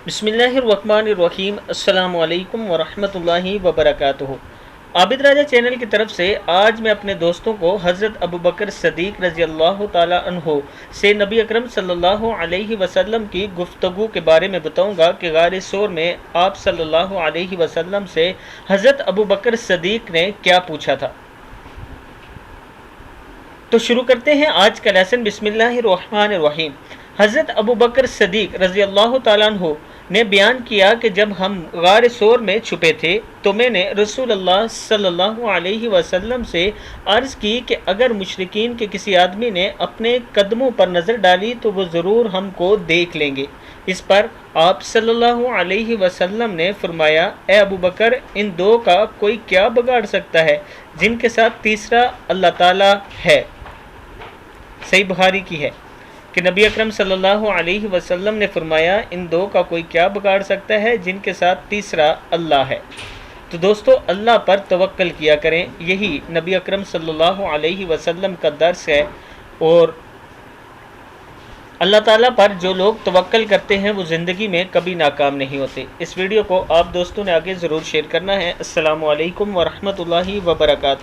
بسم اللہ الرحمن الرحیم۔ السلام علیکم ورحمۃ اللہ وبرکاتہ۔ عابد راجہ چینل کی طرف سے آج میں اپنے دوستوں کو حضرت ابوبکر صدیق رضی اللہ تعالی عنہ سے نبی اکرم صلی اللہ علیہ وسلم کی گفتگو کے بارے میں بتاؤں گا کہ غار ثور میں آپ صلی اللہ علیہ وسلم سے حضرت ابوبکر صدیق نے کیا پوچھا تھا۔ تو شروع کرتے ہیں آج کا لیسن۔ بسم اللہ الرحمن الرحیم۔ حضرت ابوبکر صدیق رضی اللہ تعالیٰ عنہ نے بیان کیا کہ جب ہم غار ثور میں چھپے تھے تو میں نے رسول اللہ صلی اللہ علیہ وسلم سے عرض کی کہ اگر مشرکین کے کسی آدمی نے اپنے قدموں پر نظر ڈالی تو وہ ضرور ہم کو دیکھ لیں گے۔ اس پر آپ صلی اللہ علیہ وسلم نے فرمایا، اے ابوبکر، ان دو کا کوئی کیا بگاڑ سکتا ہے جن کے ساتھ تیسرا اللہ تعالیٰ ہے۔ صحیح بخاری کی ہے کہ نبی اکرم صلی اللہ علیہ وسلم نے فرمایا، ان دو کا کوئی کیا بگاڑ سکتا ہے جن کے ساتھ تیسرا اللہ ہے۔ تو دوستو، اللہ پر توکل کیا کریں، یہی نبی اکرم صلی اللہ علیہ وسلم کا درس ہے، اور اللہ تعالیٰ پر جو لوگ توکل کرتے ہیں وہ زندگی میں کبھی ناکام نہیں ہوتے۔ اس ویڈیو کو آپ دوستوں نے آگے ضرور شیئر کرنا ہے۔ السلام علیکم ورحمۃ اللہ وبرکاتہ۔